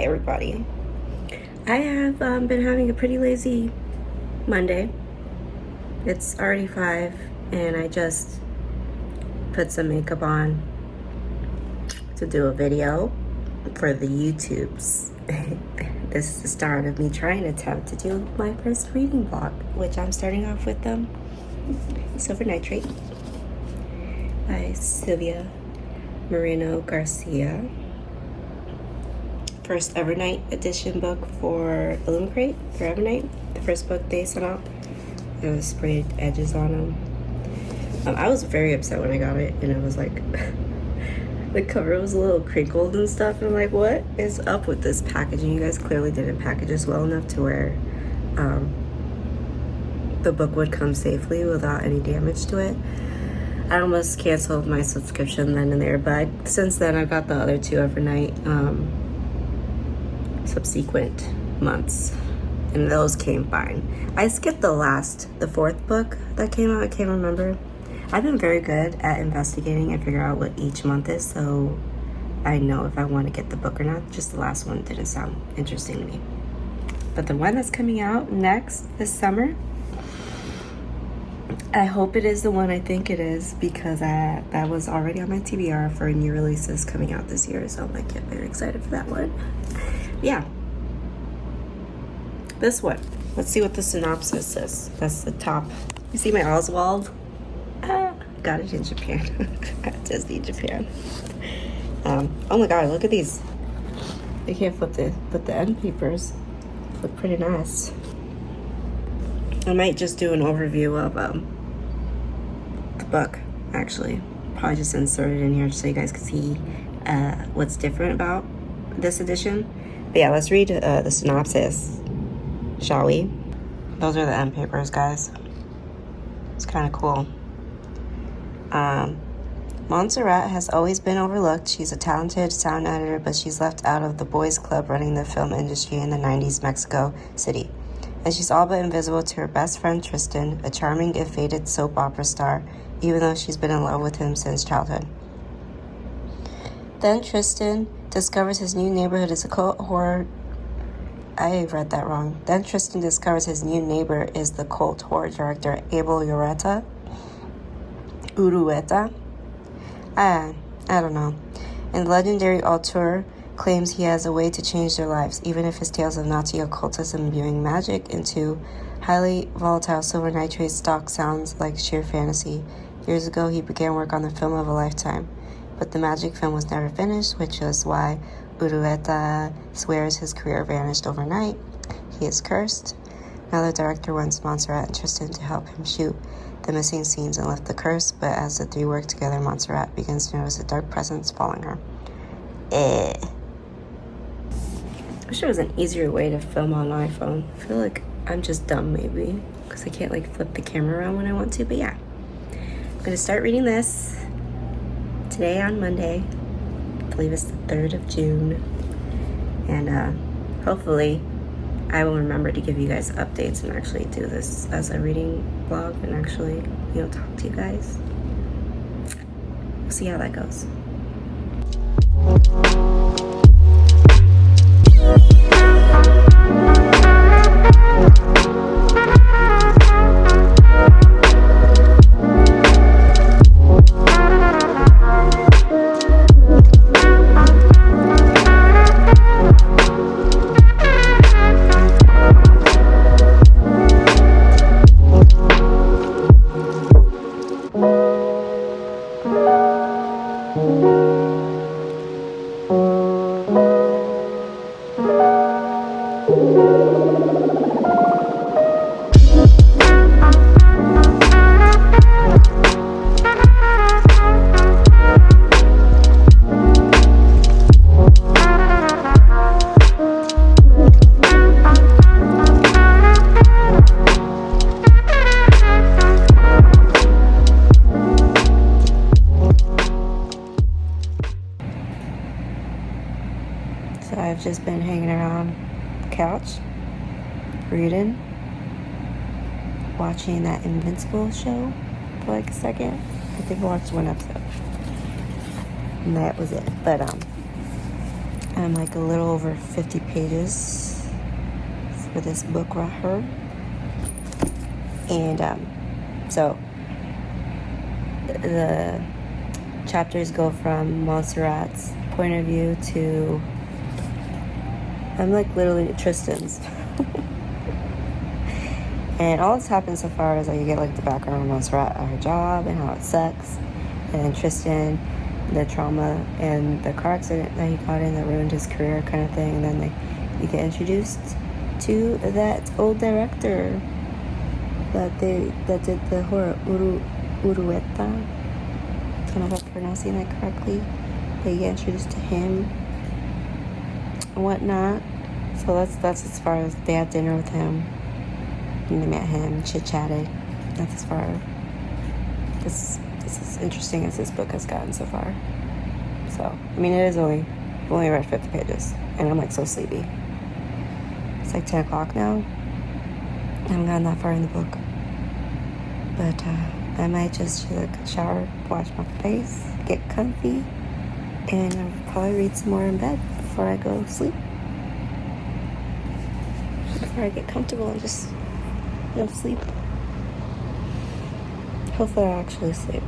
everybody. I have been having a pretty lazy Monday. It's already 5 and I just put some makeup on to do a video for the YouTubes. This is the start of me trying to attempt to do my first reading vlog, which I'm starting off with Silver Nitrate by Sylvia Moreno-Garcia. First Evernight edition book for ILLUMICRATE for Evernight. The first book they sent out. It was sprayed edges on them. I was very upset when I got it, and it was like the cover was a little crinkled and stuff. And I'm like, what is up with this packaging? You guys clearly didn't package this well enough to where the book would come safely without any damage to it. I almost canceled my subscription then and there, but since then I've got the other 2 Evernight subsequent months, and those came fine. I skipped the 4th book that came out. I can't remember. I've been very good at investigating and figure out what each month is, so I know if I want to get the book or not. Just the last one didn't sound interesting to me. But the one that's coming out next this summer, I hope it is the one I think it is, because that was already on my TBR for new releases coming out this year, so I'm like, get very excited for that one. Yeah. This one. Let's see what the synopsis says. That's the top. You see my Oswald? Got it in Japan. At Disney Japan. Oh my god, look at these. They can't flip the end papers. Look pretty nice. I might just do an overview of the book, actually. Probably just insert it in here so you guys can see what's different about this edition. But yeah, let's read the synopsis, shall we? Those are the end papers, guys. It's kind of cool. Montserrat has always been overlooked. She's a talented sound editor, but she's left out of the boys' club running the film industry in the 90s Mexico City. And she's all but invisible to her best friend Tristan, a charming if faded soap opera star, even though she's been in love with him since childhood. Then Tristan discovers his new neighborhood is a cult horror. I read that wrong. Then Tristan discovers his new neighbor is the cult horror director Abel Urueta. I don't know. And the legendary auteur claims he has a way to change their lives, even if his tales of Nazi occultism imbuing magic into highly volatile silver nitrate stock sounds like sheer fantasy. Years ago, he began work on the film of a lifetime, but the magic film was never finished, which is why Urueta swears his career vanished overnight. He is cursed. Now the director wants Montserrat and Tristan to help him shoot the missing scenes and lift the curse, but as the 3 work together, Montserrat begins to notice a dark presence following her. I wish there was an easier way to film on an iPhone. I feel like I'm just dumb, maybe, because I can't like flip the camera around when I want to, but yeah. I'm gonna start reading this today on Monday. I believe it's the 3rd of June. And hopefully I will remember to give you guys updates and actually do this as a reading vlog and actually, talk to you guys. We'll see how that goes. So I've just been hanging around the couch, reading, watching that Invincible show for like a second. I think I watched one episode. And that was it. But I'm like a little over 50 pages for this book right here. And so the chapters go from Montserrat's point of view to, I'm like literally Tristan's. And all that's happened so far is that you get like the background of Montserrat at her job and how it sucks, and then Tristan, the trauma and the car accident that he got in that ruined his career kind of thing. And then you get introduced to that old director that did the horror Urueta. I don't know if I'm pronouncing that correctly. They get introduced to him and whatnot. So that's as far as they had dinner with him. And they met him, chit-chatted. That's as far. This is as interesting as this book has gotten so far. So, I mean, it is only read 50 pages. And I'm like so sleepy. It's like 10 o'clock now. I haven't gotten that far in the book. But I might just take a shower, wash my face, get comfy, and I'll probably read some more in bed before I go to sleep. Before I get comfortable and just go to sleep. Hopefully I'll actually sleep.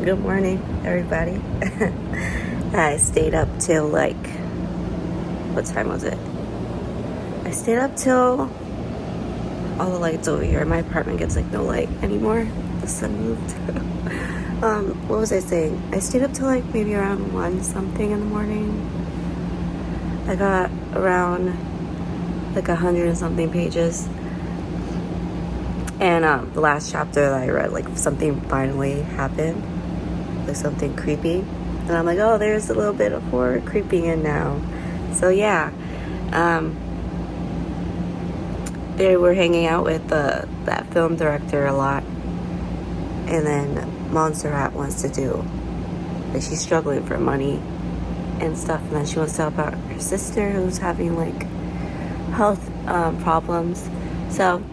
Good morning, everybody. I stayed up till like, what time was it? I stayed up till all the lights over here. My apartment gets like no light anymore. The sun moved. What was I saying? I stayed up till like maybe around 1 something in the morning. I got around like 100 and something pages. And the last chapter that I read, like something finally happened. Like something creepy, and I'm like, oh, there's a little bit of horror creeping in now. So yeah, they were hanging out with that film director a lot, and then Montserrat wants to do, like, she's struggling for money and stuff, and then she wants to help out her sister who's having like health problems. So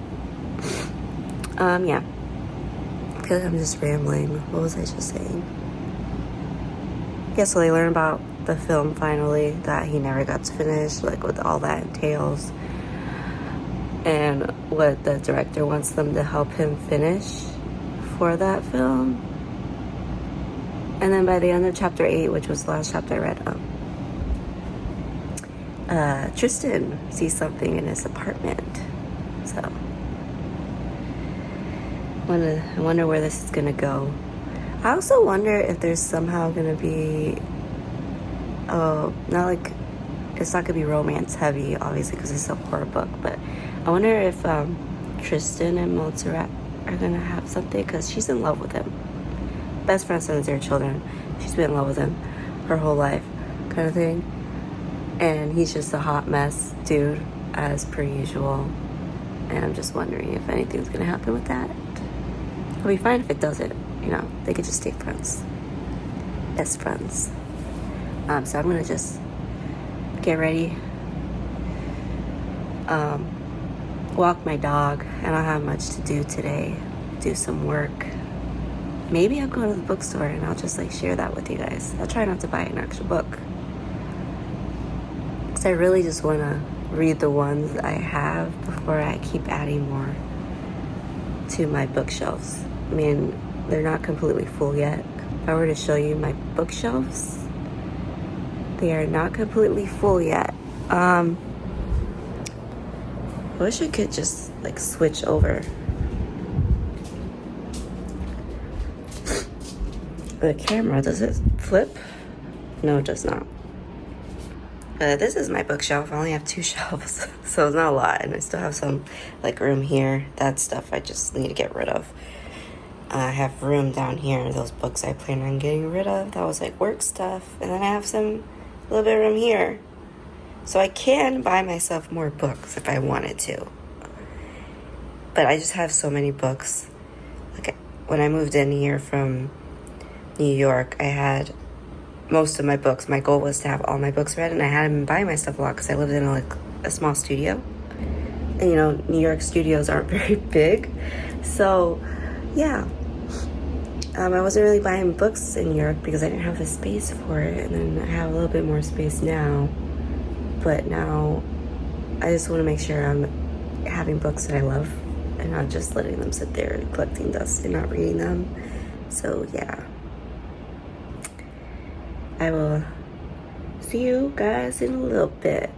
yeah, because I'm just rambling. What was I just saying? Yeah, so they learn about the film finally that he never got to finish, like what all that entails, and what the director wants them to help him finish for that film. And then by the end of chapter 8, which was the last chapter I read, Tristan sees something in his apartment. So I wonder where this is gonna go. I also wonder if there's somehow gonna be, it's not gonna be romance heavy, obviously, because it's a horror book, but I wonder if Tristan and Montserrat are gonna have something, because she's in love with him. Best friend since they're children. She's been in love with him her whole life, kind of thing. And he's just a hot mess dude, as per usual. And I'm just wondering if anything's gonna happen with that. It'll be fine if it doesn't. You know, they could just stay friends. Best friends. So I'm gonna just get ready. Walk my dog. I don't have much to do today. Do some work. Maybe I'll go to the bookstore and I'll just like share that with you guys. I'll try not to buy an actual book, because I really just want to read the ones I have before I keep adding more to my bookshelves. I mean, they're not completely full yet. If I were to show you my bookshelves, They are not completely full yet. I wish I could just like switch over. The camera, does it flip? No, it does not. This is my bookshelf. I only have 2 shelves, so it's not a lot. And I still have some like room here. That stuff I just need to get rid of. I have room down here. Those books I plan on getting rid of. That was like work stuff. And then I have a little bit of room here. So I can buy myself more books if I wanted to. But I just have so many books. Like when I moved in here from New York, I had most of my books. My goal was to have all my books read, and I hadn't been buying myself a lot because I lived in a small studio. And you know, New York studios aren't very big. So yeah, I wasn't really buying books in New York because I didn't have the space for it. And then I have a little bit more space now. But now I just want to make sure I'm having books that I love and not just letting them sit there collecting dust and not reading them. So yeah, I will see you guys in a little bit.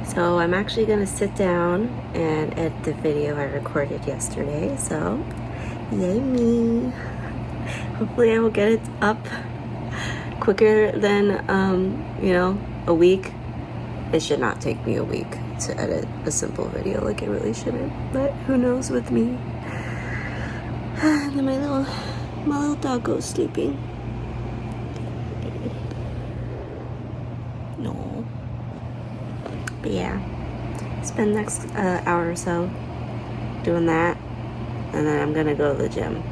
So I'm actually gonna sit down and edit the video I recorded yesterday, so yay me. Hopefully I will get it up quicker than, you know, a week. It should not take me a week to edit a simple video, like it really shouldn't, but who knows with me. And then my little doggo is sleeping. No. But yeah, spend the next hour or so doing that, and then I'm gonna go to the gym.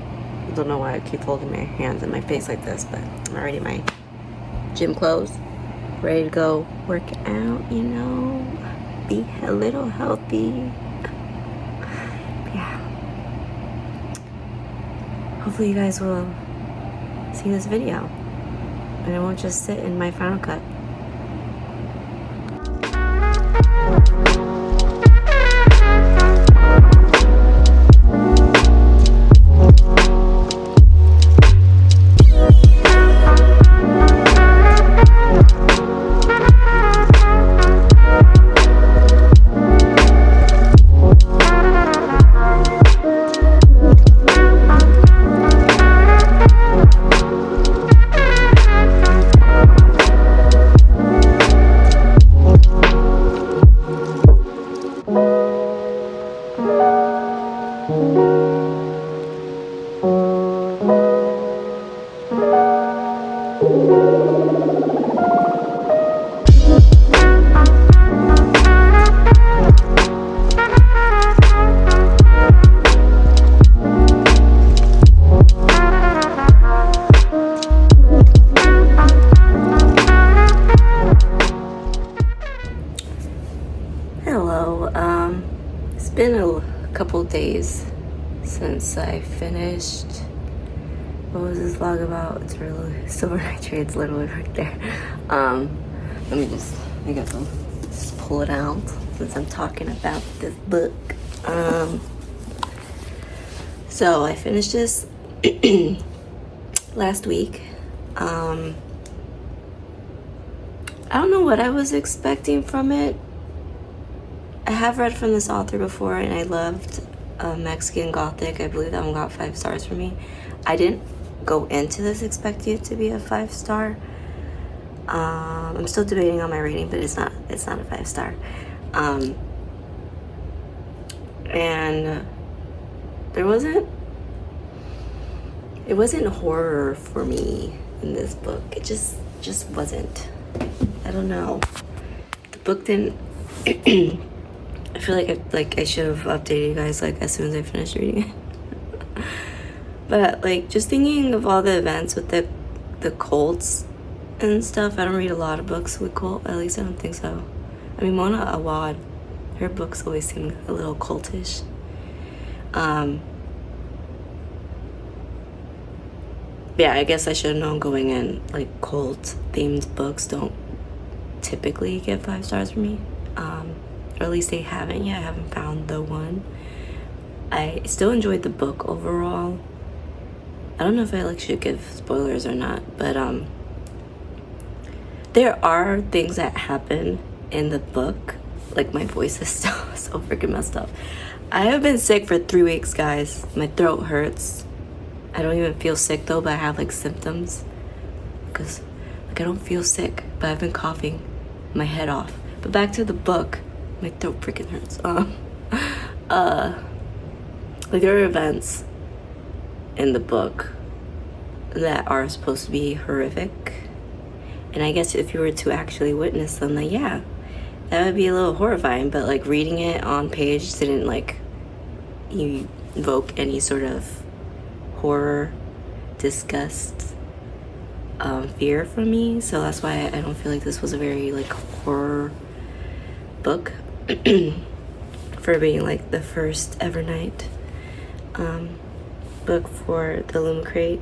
I don't know why I keep holding my hands in my face like this, but I'm already in my gym clothes, ready to go work out, you know, be a little healthy. Yeah. Hopefully you guys will see this video and it won't just sit in my Final Cut. couple days since I finished. What was this vlog about? It's really Silver Nitrate's literally right there. I guess I'll just pull it out since I'm talking about this book. So I finished this last week. I don't know what I was expecting from it. I have read from this author before, and I loved Mexican Gothic. I believe that one got 5 stars for me. I didn't go into this expecting it to be a 5-star. I'm still debating on my rating, but it's not a 5-star. And it wasn't horror for me in this book. It just wasn't. I don't know. The book didn't. I feel like I should have updated you guys like as soon as I finished reading it. But like just thinking of all the events with the cults and stuff. I don't read a lot of books with cult. At least I don't think so. I mean, Mona Awad, her books always seem a little cultish. Yeah, I guess I should have known going in, like, cult-themed books don't typically get 5 stars for me. Or at least they haven't yet. I haven't found the one. I still enjoyed the book overall. I don't know if I, like, should give spoilers or not, but, there are things that happen in the book. Like, my voice is so freaking messed up. I have been sick for 3 weeks, guys. My throat hurts. I don't even feel sick though, but I have like symptoms. Because like I don't feel sick, but I've been coughing my head off. But back to the book. My throat freaking hurts. Like there are events in the book that are supposed to be horrific. And I guess if you were to actually witness them, like yeah, that would be a little horrifying. But like reading it on page didn't like evoke any sort of horror, disgust, fear from me. So that's why I don't feel like this was a very like horror book for being like the first Evernight book for the ILLUMICRATE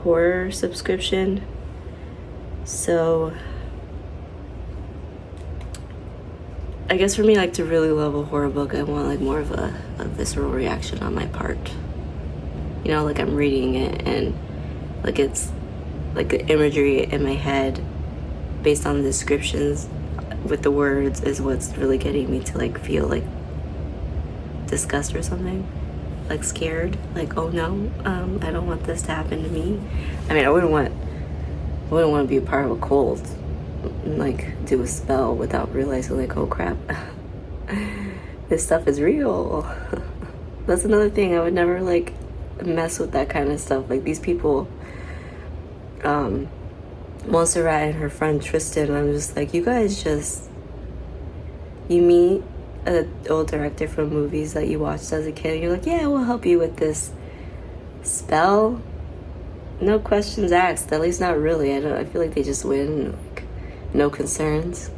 horror subscription. So I guess for me, like to really love a horror book, I want like more of a visceral reaction on my part. You know, like I'm reading it and like it's like the imagery in my head based on the descriptions with the words is what's really getting me to like feel like disgust or something, like scared, like oh no, I don't want this to happen to me. I mean, I wouldn't want to be a part of a cult and like do a spell without realizing like oh crap, this stuff is real. That's another thing. I would never like mess with that kind of stuff. Like these people, Montserrat and her friend Tristan, I'm just like, you guys just, you meet an old director from movies that you watched as a kid and you're like, yeah, we'll help you with this spell, no questions asked. At least not really. I feel like they just win, like no concerns.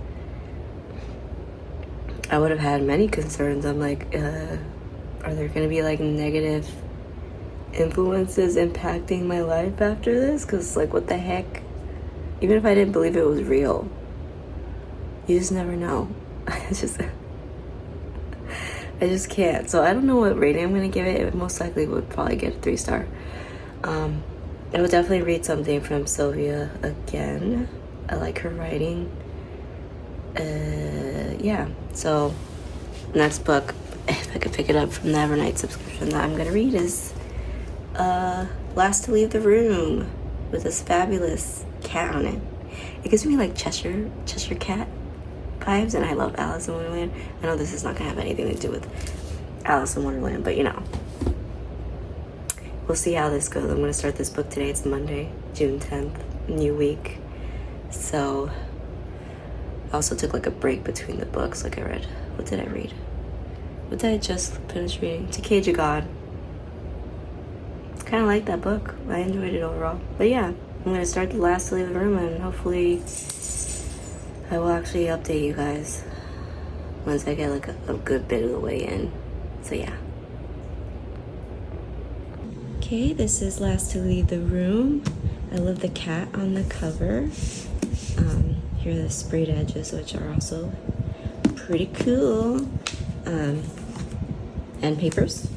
I would have had many concerns. I'm like, are there gonna be like negative influences impacting my life after this? Because like what the heck, even if I didn't believe it was real, you just never know. I just can't. So I don't know what rating I'm gonna give it. It most likely would probably get a 3-star. I would definitely read something from Sylvia again. I like her writing. Yeah, so next book, if I could pick it up from the Evernight subscription that I'm gonna read is Last to Leave the Room with this fabulous cat on it. It gives me like Cheshire Cat vibes, and I love Alice in Wonderland. I know this is not gonna have anything to do with Alice in Wonderland, but you know, we'll see how this goes. I'm gonna start this book today. It's Monday, June 10th, new week. So I also took like a break between the books. Like I read, what did I read? What did I just finish reading? To Cage of God. Kind of like that book. I enjoyed it overall. But yeah, I'm going to start the Last to Leave the Room, and hopefully I will actually update you guys once I get like a good bit of the way in. So yeah. Okay, this is Last to Leave the Room. I love the cat on the cover. Here are the sprayed edges, which are also pretty cool. And papers.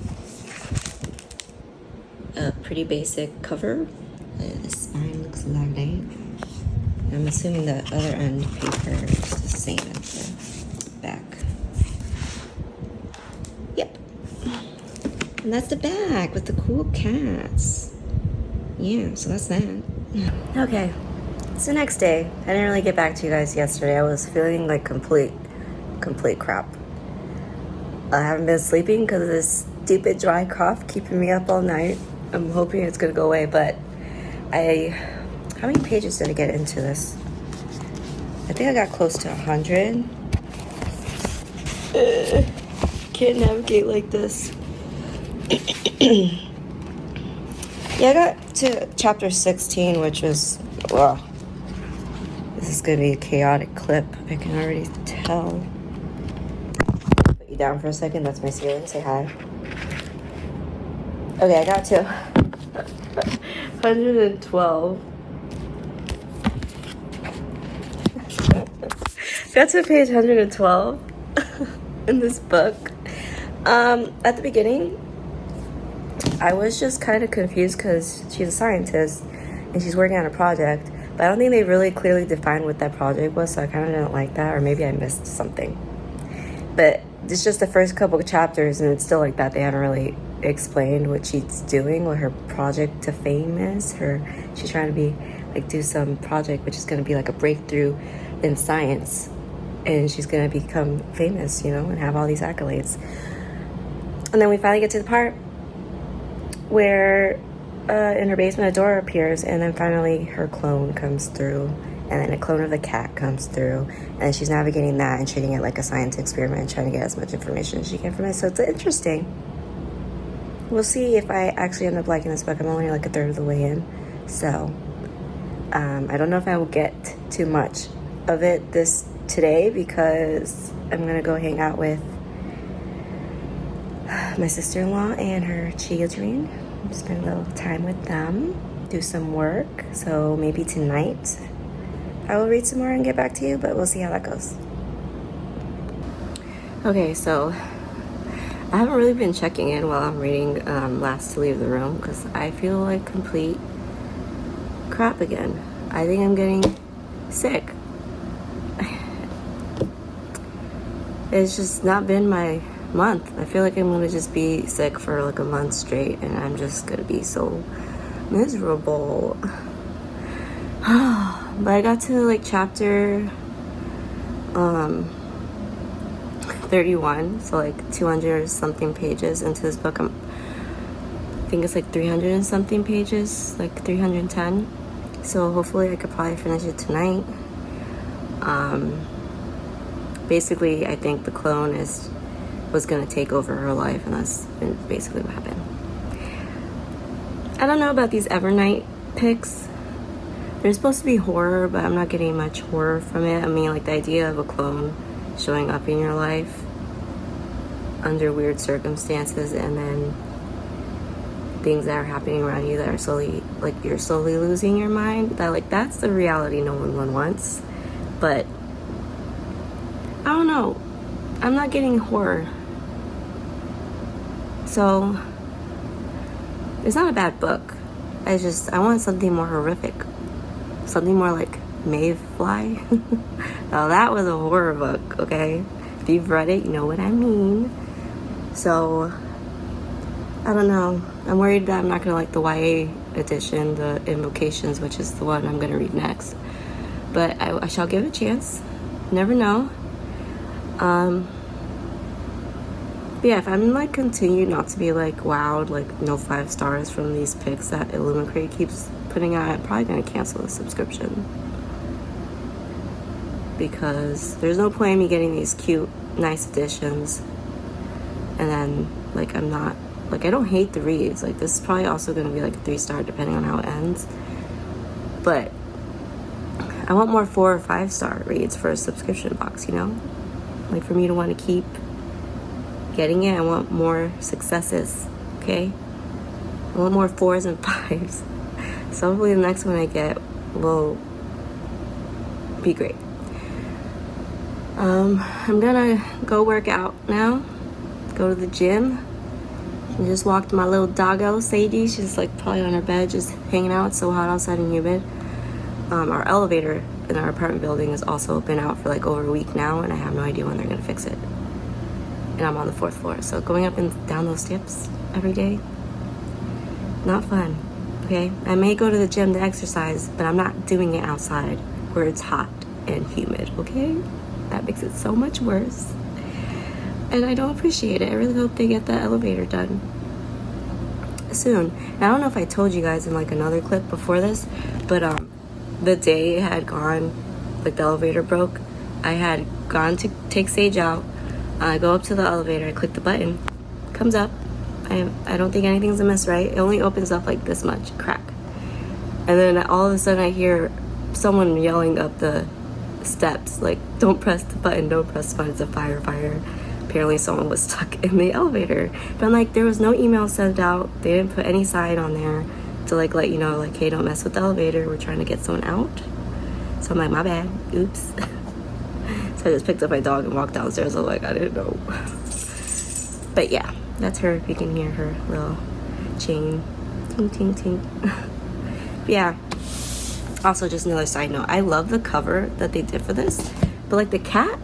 A pretty basic cover. The spine looks lovely. I'm assuming the other end paper is the same as the back. Yep. And that's the back with the cool cats. Yeah, so that's that. Okay, it's the next day. I didn't really get back to you guys yesterday. I was feeling like complete crap. I haven't been sleeping because of this stupid dry cough keeping me up all night. I'm hoping it's gonna go away, but how many pages did I get into this? I think I got close to 100. Can't navigate like this. Yeah, I got to chapter 16, which was, well, this is gonna be a chaotic clip. I can already tell. Put you down for a second. That's my ceiling. Say hi. Okay, I got to 112. Got to page 112 in this book. At the beginning, I was just kind of confused because she's a scientist and she's working on a project, but I don't think they really clearly defined what that project was, so I kind of didn't like that, or maybe I missed something. But it's just the first couple of chapters and it's still like that. They haven't really explained what she's doing, what her project to fame is. She's trying to do some project which is going to be like a breakthrough in science, and she's going to become famous, and have all these accolades. And then we finally get to the part where in her basement a door appears, and then finally her clone comes through, and then a clone of the cat comes through, and she's navigating that and treating it like a science experiment, trying to get as much information as she can from it. So it's interesting. We'll see if I actually end up liking this book. I'm only like a third of the way in, so I don't know if I will get too much of it today because I'm gonna go hang out with my sister-in-law and her children. Spend a little time with them, do some work. So maybe tonight I will read some more and get back to you, but we'll see how that goes. Okay, so I haven't really been checking in while I'm reading Last to Leave the Room because I feel like complete crap again. I think I'm getting sick. It's just not been my month. I feel like I'm gonna just be sick for like a month straight, and I'm just gonna be so miserable. But I got to like chapter 31, so like 200 something pages into this book. I think it's like 300 and something pages, like 310. So hopefully I could probably finish it tonight. Basically, I think the clone was gonna take over her life, and that's basically what happened. I don't know about these Evernight pics. They're supposed to be horror, but I'm not getting much horror from it. I mean, like the idea of a clone showing up in your life under weird circumstances, and then things that are happening around you that are slowly, like you're slowly losing your mind. That's the reality no one wants. But I don't know. I'm not getting horror. So it's not a bad book. I want something more horrific. Something more like Mayfly. Now that was a horror book, okay? If you've read it, you know what I mean. So I don't know. I'm worried that I'm not gonna like the YA edition, the Invocations, which is the one I'm gonna read next. But I shall give it a chance. Never know. But yeah, if I'm like continue not to be like wowed, like no 5 stars from these pics that ILLUMICRATE keeps putting out, I'm probably gonna cancel the subscription. Because there's no point in me getting these cute, nice editions. And then like I don't hate the reads. Like this is probably also gonna be like a 3-star depending on how it ends. But I want more 4 or 5-star reads for a subscription box, Like for me to want to keep getting it, I want more successes, okay? A little more 4s and 5s. So hopefully the next one I get will be great. I'm gonna go work out now. Go to the gym. I just walked my little doggo, Sadie. She's like probably on her bed just hanging out. It's so hot outside and humid. Our elevator in our apartment building has also been out for like over a week now, and I have no idea when they're gonna fix it. And I'm on the 4th floor, so going up and down those steps every day, not fun. Okay, I may go to the gym to exercise, but I'm not doing it outside where it's hot and humid. Okay, that makes it so much worse, and I don't appreciate it. I really hope they get that elevator done soon. And I don't know if I told you guys in like another clip before this, but the day it had gone, like the elevator broke, I had gone to take Sage out. I go up to the elevator, I click the button, comes up. I don't think anything's amiss, right? It only opens up like this much, crack. And then all of a sudden I hear someone yelling up the steps, like, don't press the button, don't press the button, it's a fire. Apparently someone was stuck in the elevator. But I'm like, there was no email sent out. They didn't put any sign on there to like let you know, like, hey, don't mess with the elevator. We're trying to get someone out. So I'm like, my bad, oops. So I just picked up my dog and walked downstairs. I'm like, I didn't know. But yeah, that's her. If you can hear her little chain. Ting, ting, ting. Yeah. Also, just another side note. I love the cover that they did for this. But like the cat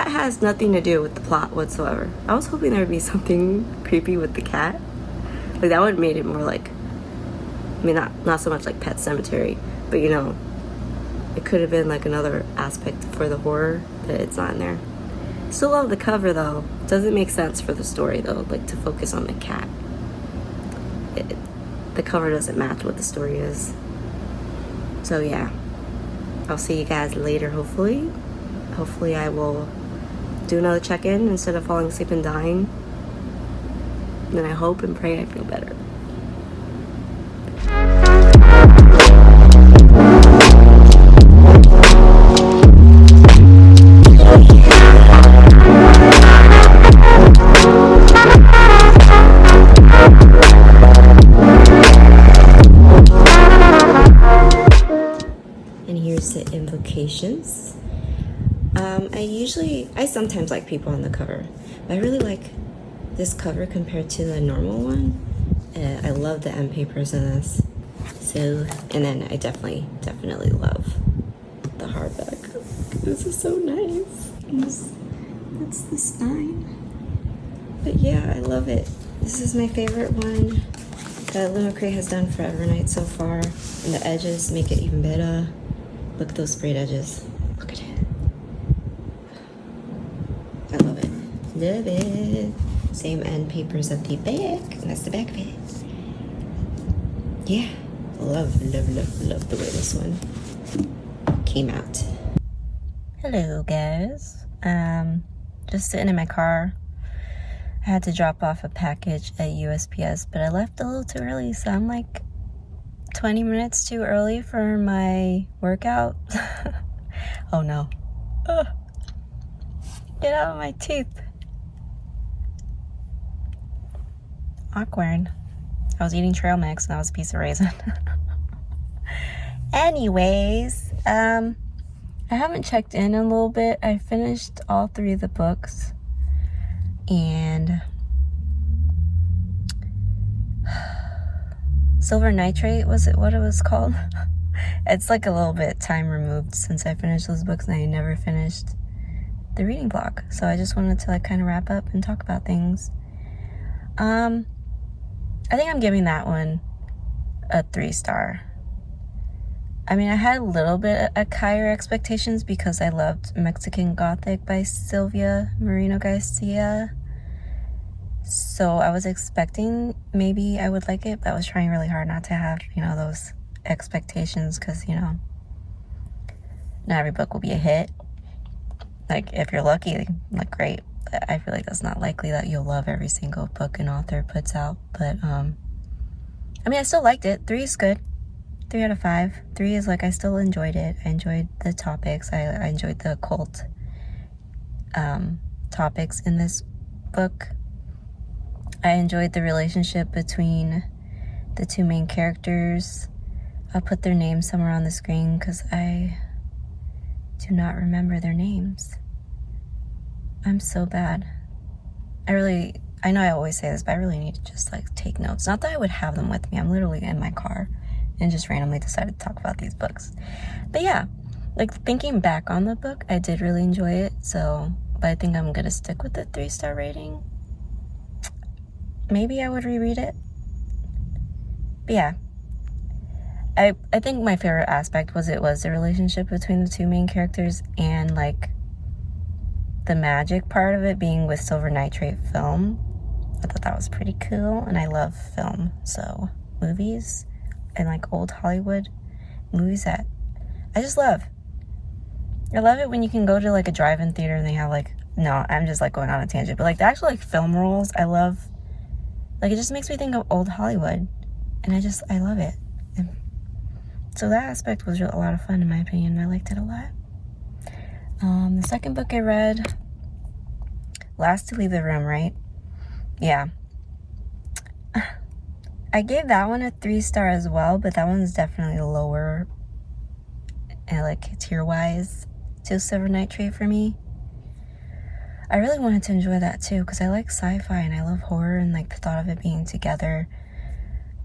has nothing to do with the plot whatsoever. I was hoping there would be something creepy with the cat. Like that would have made it more like, I mean, not so much like Pet Sematary, but you know, it could have been like another aspect for the horror, but it's not in there. Still love the cover though. Doesn't make sense for the story though, like to focus on the cat. The cover doesn't match what the story is. So yeah, I'll see you guys later hopefully. Hopefully I will do another check-in instead of falling asleep and dying. Then I hope and pray I feel better. And here's the Invocations. I sometimes like people on the cover, but I really like this cover compared to the normal one. I love the end papers in this. So, and then I definitely love the hardback. This is so nice. That's the spine. But yeah, I love it. This is my favorite one that ILLUMICRATE has done for Evernight so far. And the edges make it even better. Look at those sprayed edges. Look at it. I love it. Love it. Same end papers at the back. And that's the back of it. Yeah. Love the way this one came out. Hello, guys. Just sitting in my car. I had to drop off a package at USPS, but I left a little too early, so I'm like 20 minutes too early for my workout. Oh no. Ugh. Get out of my teeth. Awkward. I was eating trail mix and that was a piece of raisin. Anyways, I haven't checked in a little bit. I finished all 3 of the books. And Silver Nitrate, was it what it was called? It's like a little bit time removed since I finished those books and I never finished the reading block. So I just wanted to like kind of wrap up and talk about things. I think I'm giving that one a 3-star. I mean, I had a little bit of higher expectations because I loved Mexican Gothic by Sylvia moreno-garcia. So I was expecting maybe I would like it, but I was trying really hard not to have, you know, those expectations because, you know, not every book will be a hit. Like, if you're lucky, like, great. I feel like that's not likely that you'll love every single book an author puts out. But, I mean, I still liked it. 3 is good. 3 out of 5. 3 is like, I still enjoyed it. I enjoyed the topics. I enjoyed the occult topics in this book. I enjoyed the relationship between the two main characters. I'll put their names somewhere on the screen because I do not remember their names. I'm so bad. I know I always say this, but I really need to just like take notes. Not that I would have them with me. I'm literally in my car and just randomly decided to talk about these books. But yeah, like thinking back on the book, I did really enjoy it. But I think I'm gonna stick with the 3-star rating. Maybe I would reread it. But yeah, I think my favorite aspect was the relationship between the two main characters and like the magic part of it being with silver nitrate film. I thought that was pretty cool, and I love film, so movies and like old Hollywood movies that I just love. I love it when you can go to like a drive-in theater and they have like, no, I'm just like going on a tangent, but like the actual like film rolls, I love. Like it just makes me think of old Hollywood, and I love it. And so that aspect was a lot of fun in my opinion. I liked it a lot. The second book I read, Last to Leave the Room, right? Yeah. I gave that one a 3-star as well, but that one's definitely lower, like tier-wise, to Silver Nitrate for me. I really wanted to enjoy that too, because I like sci-fi and I love horror, and like the thought of it being together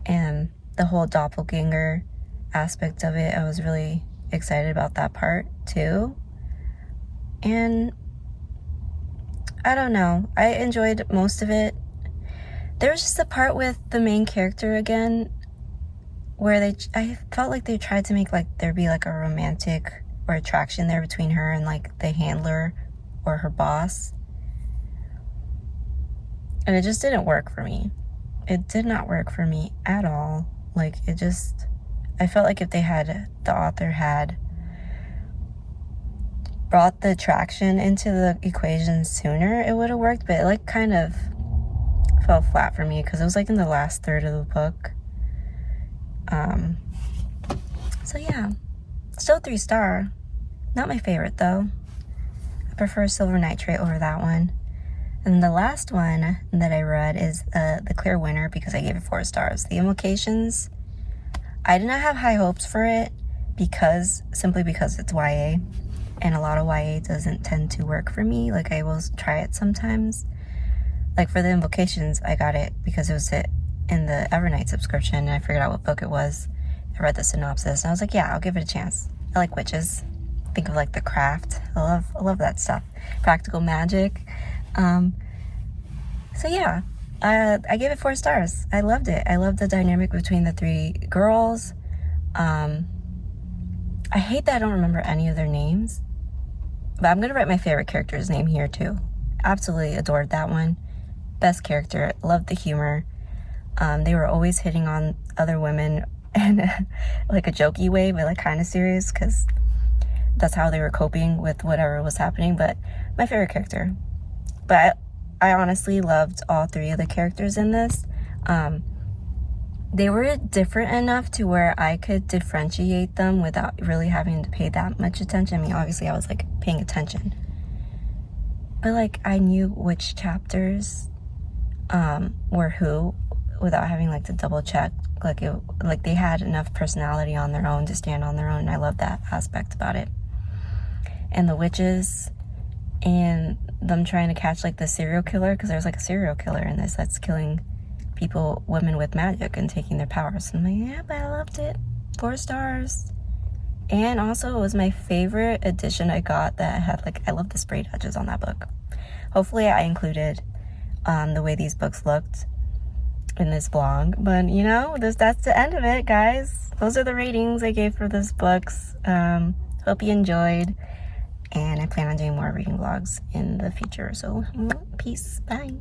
and the whole doppelganger aspect of it, I was really excited about that part too. And I don't know, I enjoyed most of it. There was just a part with the main character again where I felt like they tried to make like there be like a romantic or attraction there between her and like the handler or her boss, and it just didn't work for me. It did not work for me at all. Like I felt like if the author had brought the attraction into the equation sooner, it would have worked, but it like kind of fell flat for me because it was like in the last third of the book. So yeah, still 3-star. Not my favorite though. I prefer Silver Nitrate over that one. And the last one that I read is the clear winner because I gave it 4 stars. The Invocations. I did not have high hopes for it simply because it's YA, and a lot of YA doesn't tend to work for me. Like I will try it sometimes. Like for the Invocations, I got it because it was in the Evernight subscription, and I figured out what book it was. I read the synopsis and I was like, yeah, I'll give it a chance. I like witches. Think of like The Craft. I love that stuff. Practical magic. So yeah, I gave it 4 stars. I loved it. I loved the dynamic between the 3 girls. I hate that I don't remember any of their names, but I'm gonna write my favorite character's name here too. Absolutely adored that one. Best character. Loved the humor. They were always hitting on other women in like a jokey way, but like kind of serious, because that's how they were coping with whatever was happening. But my favorite character. But I honestly loved all 3 of the characters in this. They were different enough to where I could differentiate them without really having to pay that much attention. I mean, obviously I was like paying attention, but like I knew which chapters were who without having like to double check. Like they had enough personality on their own to stand on their own, and I love that aspect about it. And the witches and them trying to catch like the serial killer, because there's like a serial killer in this that's killing women with magic and taking their powers. And I'm like, yeah, but I loved it. 4 stars. And also it was my favorite edition I got that had like, I love the spray touches on that book. Hopefully I included the way these books looked in this vlog, but you know, that's the end of it, guys. Those are the ratings I gave for this books. Hope you enjoyed, and I plan on doing more reading vlogs in the future. So peace, bye.